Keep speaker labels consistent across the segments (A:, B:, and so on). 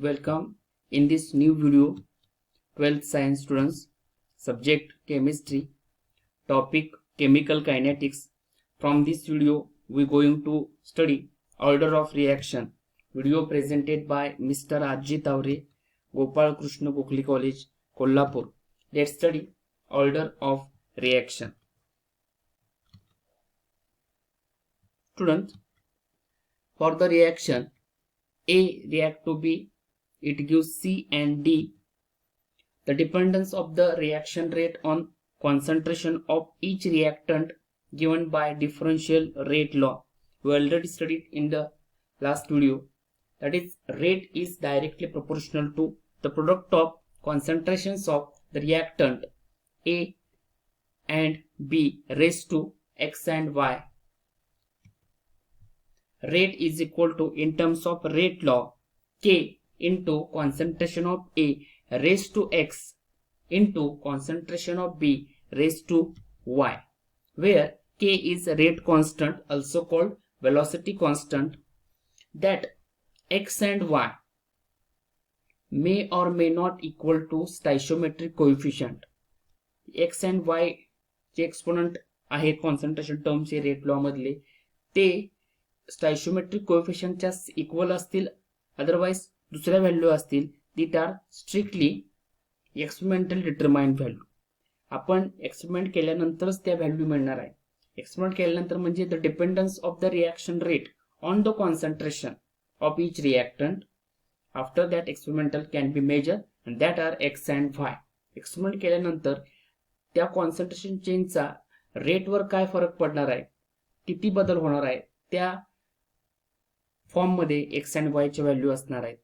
A: Welcome in this new video. 12th science students, subject chemistry, topic chemical kinetics. From this video we going to study order of reaction. Video presented by Mr. R.J. Tavre, Gopal Krishna Gokhale College, Kolhapur. Let's study order of reaction. Students, for the reaction A react to B, it gives C and D. The dependence of the reaction rate on concentration of each reactant given by differential rate law. We already studied in the last video. That is, rate is directly proportional to the product of concentrations of the reactant A and B raised to X and Y. Rate is equal to, in terms of rate law, K into concentration of A raised to X into concentration of B raised to Y, where K is rate constant, also called velocity constant, that X and Y may or may not equal to stoichiometric coefficient. X and Y चे exponent आहे concentration टर्मचे rate law मधले, ते stoichiometric कोएफिशियंटच्या equal असतील, otherwise दुसऱ्या value असतील, that are strictly experimental determined value. आपण एक्सपेरिमेंट केल्यानंतरच त्या व्हॅल्यू मिळणार आहे. एक्सपेरिमेंट केल्यानंतर म्हणजे the dependence of the reaction rate on the concentration of each reactant. After that experimental can be measure and that are X and Y. Experiment केल्यानंतर त्या concentration चेंजचा रेटवर काय फरक पडणार आहे, किती बदल होणार आहे, त्या फॉर्म मध्ये एक्स अँड वाय ची व्हॅल्यू असणार आहेत.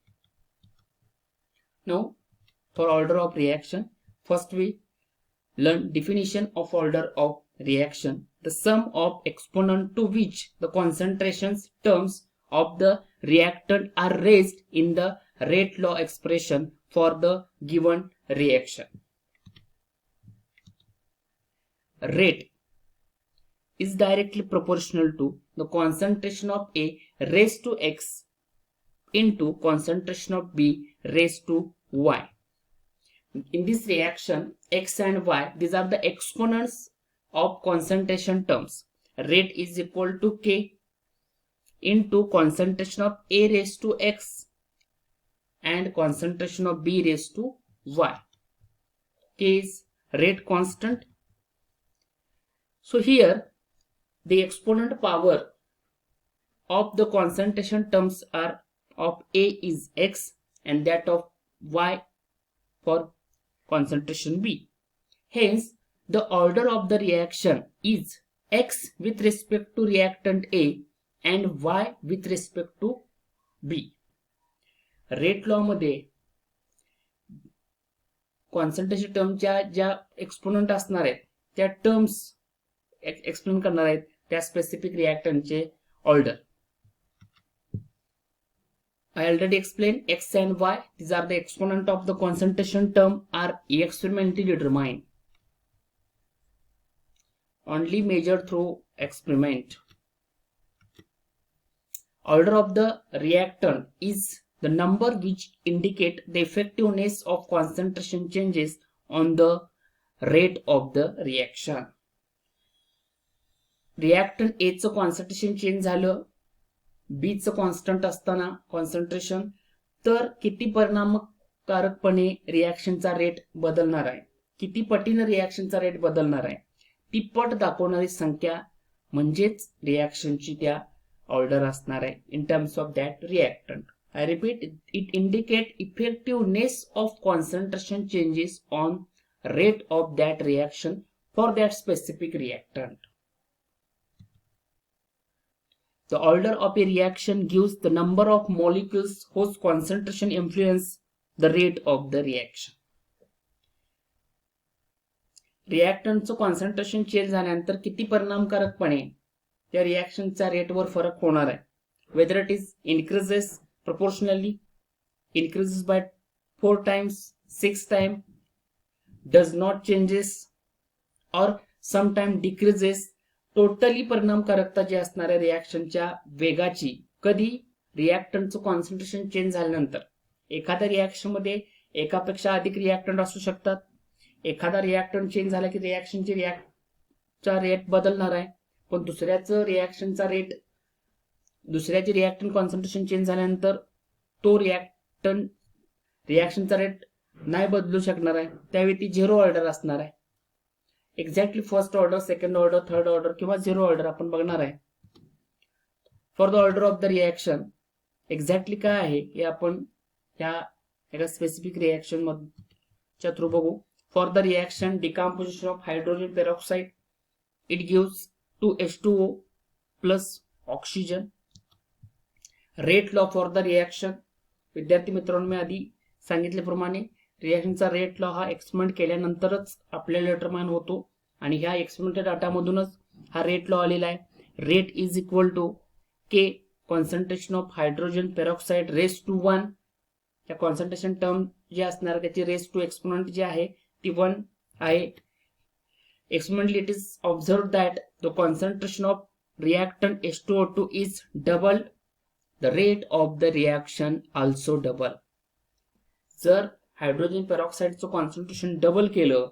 A: Now for order of reaction, first we learn definition of order of reaction. The sum of exponent to which the concentrations terms of the reactant are raised in the rate law expression for the given reaction. Rate is directly proportional to the concentration of A raised to X into concentration of B raised to Y. In this reaction, X and Y, these are the exponents of concentration terms. Rate is equal to K into concentration of A raised to X and concentration of B raised to Y. K is rate constant. So here the exponent power of the concentration terms are of A is X and that of Y for concentration B. Hence, the order of the reaction is X with respect to reactant A and Y with respect to B. Rate law मध्ये concentration टर्मच्या ज्या exponent असणार आहेत त्या terms explain करणार आहेत त्या specific रिएक्टंटचे order. I already explained X and Y. These are the exponent of the concentration term are experimentally determined. Only measured through experiment. Order of the reactant is the number which indicate the effectiveness of concentration changes on the rate of the reaction. Reactant A चं concentration change झालं, B चं constant असताना concentration, तर किती परिणामकारकपणे रिएक्शनचा rate बदलणार आहे, किती पटीने रिएक्शनचा रेट बदलणार आहे, ती पट दाखवणारी संख्या म्हणजेच रिएक्शनची त्या ऑर्डर असणार आहे in terms of that reactant. I repeat, it indicate effectiveness of concentration changes on rate of that reaction for that specific reactant. The order of a reaction gives the number of molecules whose concentration influence the rate of the reaction. रिएक्टंटचं concentration change झाल्यानंतर किती परिणामकारकपणे त्या रिएक्शनच्या रेटवर फरक होणार आहे. Whether it is increases proportionally, increases by 4 times, 6 times, does not changes or sometime decreases. Totally परिणामकारकता जी असणाऱ्या रिएक्शनच्या वेगाची कधी रिएक्टंटचं कॉन्सन्ट्रेशन चेंज झाल्यानंतर एखाद्या रिॲक्शन मध्ये एकापेक्षा अधिक रिॲक्टंट असू शकतात. एखादा रिॲक्टंट चेंज झाला की रिॲक्शनची चा रेट बदलणार आहे, पण दुसऱ्याची रिॲक्टंट कॉन्सन्ट्रेशन चेंज झाल्यानंतर तो रिॲक्शनचा रेट नाही बदलू शकणार आहे, त्यावेळी ती झिरो ऑर्डर असणार आहे. Exactly first order, second order, third order किंवा झिरो ऑर्डर आपण बघणार आहे. For the order of the reaction exactly काय आहे हे आपण या एका स्पेसिफिक रिॲक्शन च्या थ्रू बघू. For the reaction decomposition of hydrogen peroxide it gives 2H2O plus oxygen. Rate law for the reaction, विद्यार्थी मित्रांनो मी आधी सांगितल्याप्रमाणे रिॲक्शनचा रेट लॉ हा एक्सपेरिमेंट केल्यानंतरच आपल्याला डिटरमाइन होतो आणि ह्या एक्सपेरिमेंटल डाटामधूनच हा रेट लॉ आलेला आहे. Rate is equal to k concentration of hydrogen peroxide raise to 1. या कॉन्सन्ट्रेशन टर्म जे असणार त्याची रेस टू एक्सपोनेंट जी आहे ती 1 आहे. Experimentally, it is observed that the concentration of reactant H2O2 is double. The rate of the reaction also double. जर hydrogen पेरॉक्साइडचं concentration double केलं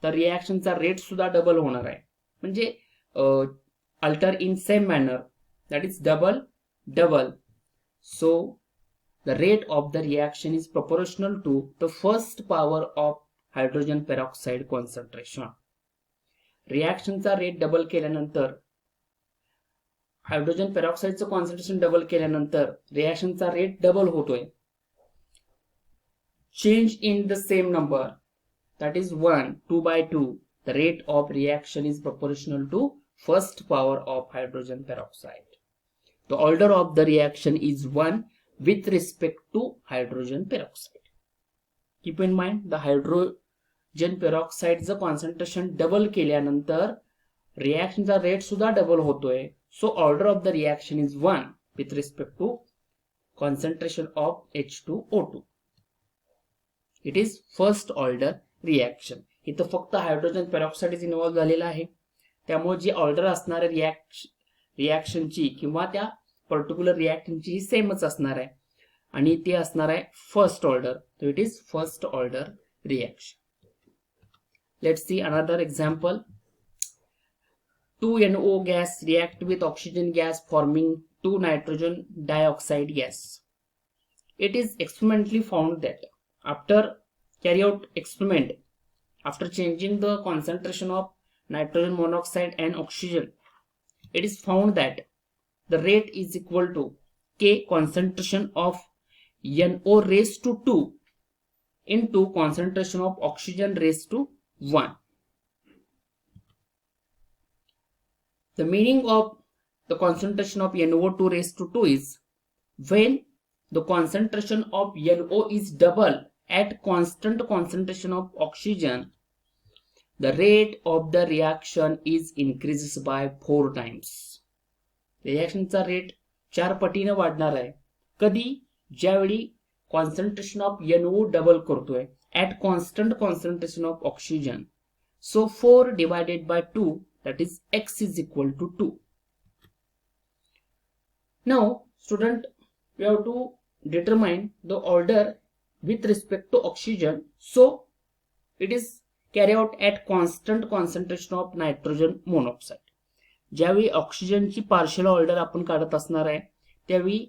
A: तर रिॲक्शनचा रेट सुद्धा डबल होणार आहे. म्हणजे alter in same manner, that is double double. So the rate of the reaction is proportional to the first power of hydrogen peroxide concentration. रिॲक्शनचा रेट डबल केल्यानंतर, हायड्रोजन पेरॉक्साइडचं कॉन्सन्ट्रेशन डबल केल्यानंतर रिॲक्शनचा rate double होतोय. Change in the same number, that is 1, 2/2. The rate of reaction is proportional to first power of hydrogen peroxide. The order of the reaction is 1 with respect to hydrogen peroxide. Keep in mind, the hydrogen पेरॉक्साइडचं concentration double केल्यानंतर रिॲक्शनचा rate सुद्धा double होतोय. So order of the reaction is 1 with respect to concentration of H2O2. It is first order reaction. इथं फक्त hydrogen peroxide involve झालेला आहे, त्यामुळे जी ऑर्डर असणार आहे रिॲक्शनची किंवा त्या पर्टिक्युलर रिॲक्शनची ही सेमच असणार आहे आणि ती असणार आहे first order. So it is first order reaction. Let's see another example. 2NO gas react with oxygen gas forming 2 nitrogen dioxide gas. It is experimentally found that after carry out experiment, after changing the concentration of nitrogen monoxide and oxygen, it is found that the rate is equal to K concentration of NO raised to 2 into concentration of oxygen raised to 1. The meaning of the concentration of NO2 raised to 2 is when the concentration of NO is double at constant concentration of oxygen, the rate of the reaction is increases by 4 times. रिॲक्शनचा rate 4 पटीने वाढणार आहे. कधी? ज्यावेळी concentration of NO double करतोय at constant concentration of oxygen. So 4 divided by 2, that is x is equal to 2. Now student, we have to determine the order with respect to oxygen. So it is carry out at constant concentration of nitrogen monoxide. ज्यावेळी ऑक्सिजनची partial order आपण काढत असणार आहे त्यावेळी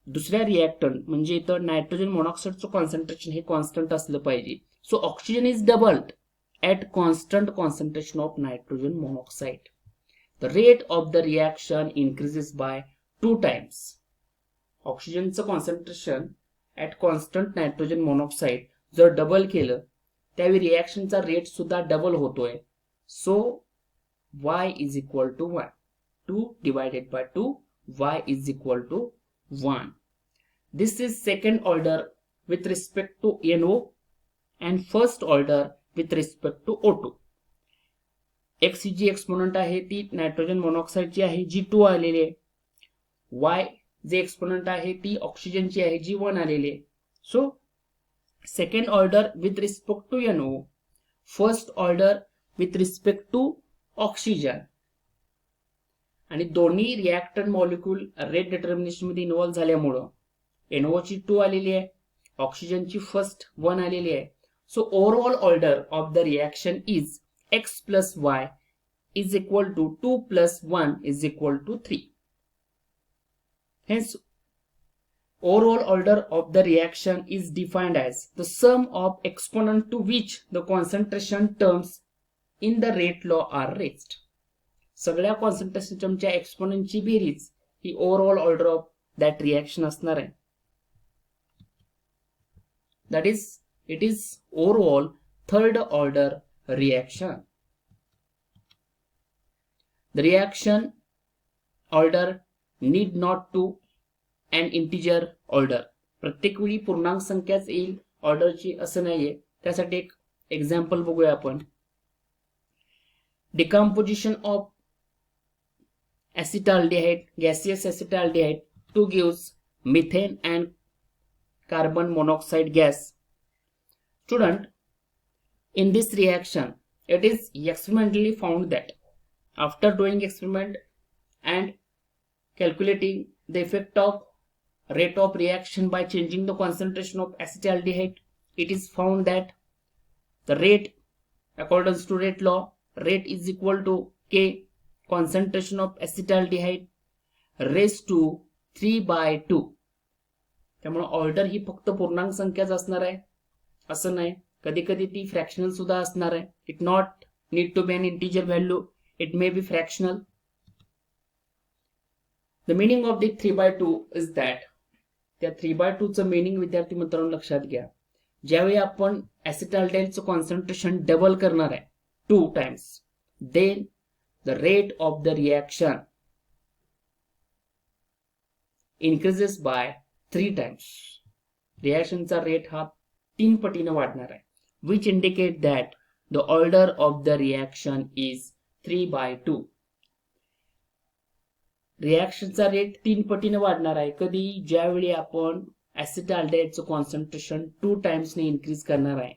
A: दुसऱ्या reactant म्हणजे इथं नायट्रोजन मोनॉक्साईडचं कॉन्सन्ट्रेशन हे कॉन्स्टंट असलं पाहिजे. So oxygen is doubled at constant concentration of nitrogen monoxide. The rate of the reaction increases by 2 times. ऑक्सिजनचं concentration at constant nitrogen monoxide जर डबल केलं त्यावेळी रिॲक्शनचा रेट सुद्धा डबल होतोय. So y is equal to 1. 2 divided by 2, y is equal to 1. This is second order with respect to NO and first order with respect to O2. X जी exponent आहे ती nitrogen मोनॉक्साईडची आहे जी 2 आलेली आहे. Y जे exponent आहे ती ऑक्सिजनची आहे जी 1 आलेली आहे. So second order with respect to NO, first order with respect to oxygen, आणि दोन्ही रिॲक्टंट मॉलिक्यूल रेट डिटर्मिनेशन मध्ये इन्व्हॉल्व्ह झाल्यामुळं NO ची 2 आलेली आहे, ऑक्सिजनची फर्स्ट 1 आलेली आहे. So overall order of the reaction is x plus y is equal to 2 plus 1 is equal to 3. Hence, overall order of the reaction is defined as the sum of exponent to which the concentration terms in the rate law are raised. सगळ्या concentration टर्मच्या एक्सपोनेंटची बेरीज ही overall order of that reaction असणार आहे. That is, it is overall third order reaction. The reaction order need not to an integer order. प्रत्येक वेळी पूर्णांक संख्याच येईल ऑर्डरची असं नाहीये. त्यासाठी एक एक्झाम्पल बघूया आपण. Decomposition of acetaldehyde, gaseous acetaldehyde to gives methane and carbon monoxide gas. Student, in this reaction, it is experimentally found that after doing experiment and calculating the effect of rate of reaction by changing the concentration of acetaldehyde, it is found that the rate according to rate law, rate is equal to K concentration of acetaldehyde raised to 3/2. त्यामुळे order ही फक्त पूर्णांक संख्याच असणार आहे असं नाही, कधी कधी ती फ्रॅक्शनल सुद्धा असणार आहे. It not need to be an integer value, it may be fractional. The meaning of the 3/2 is that, त्या 3/2 चं मिनिंग विद्यार्थी मित्रांनो लक्षात घ्या. ज्यावेळी आपण ऍसिटाल्डेहाइडचं कॉन्सन्ट्रेशन डबल करणार आहे 2 times, then the rate of the reaction increases by 3 times. रिएक्शनचा रेट हा 3 पटीने वाढणार आहे, which indicate that the order of the reaction is 3/2. रिएक्शनचा rate 3 पटीने वाढणार आहे कधी, ज्यावेळी आपण ऍसिटाल्डेहाइडचं कॉन्सन्ट्रेशन 2 टाइम्सने इन्क्रीज करणार आहे.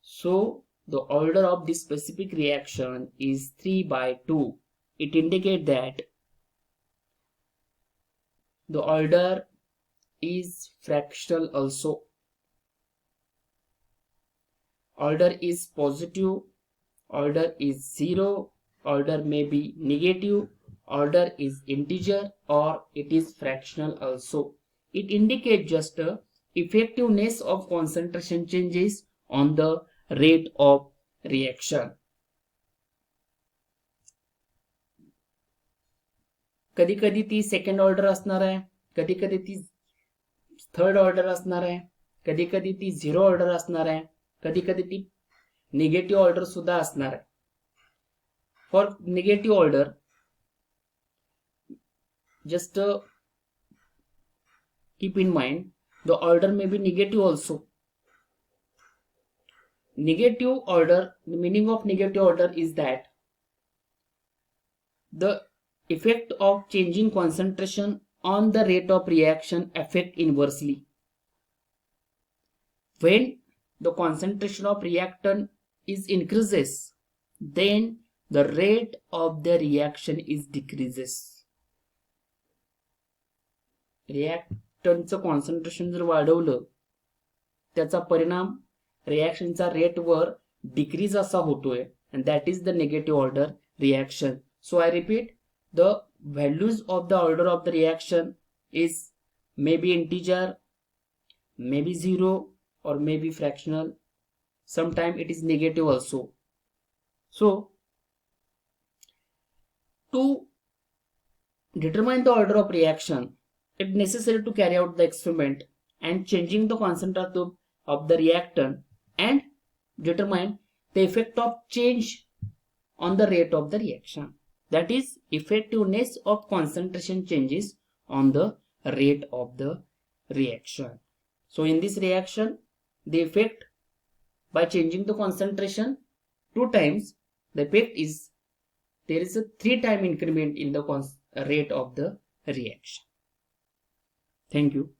A: सो the order of this specific reaction is 3/2. It indicates that the order is fractional also. Order is positive, order is 0, order may be negative, order is integer, or it is fractional also. It indicates just the effectiveness of concentration changes on the rate of reaction. कधी कधी ती second order असणार आहे, कधी कधी ती third order असणार आहे, कधी कधी ती 0 ऑर्डर असणार आहे, कधी कधी ती निगेटिव्ह ऑर्डर सुद्धा असणार आहे. For negative order, just keep in mind the order may be negative also. Negative order, the meaning of negative order is that the effect of changing concentration on the rate of reaction affect inversely. When the concentration of reactant is increases, then the rate of the reaction is decreases. रिएक्टंटचं concentration जर वाढवलं, त्याचा परिणाम रिएक्शनचा rate वर decrease असा होतोय, and that is the negative order reaction. So I repeat, the values of the order of the reaction is maybe integer, maybe 0, or maybe fractional. Sometimes it is negative also. So to determine the order of reaction, it is necessary to carry out the experiment and changing the concentration of the reactant and determine the effect of change on the rate of the reaction. That is, effectiveness of concentration changes on the rate of the reaction. So in this reaction, the effect by changing the concentration 2 times, the effect is there is a 3 time increment in the rate of the reaction. Thank you.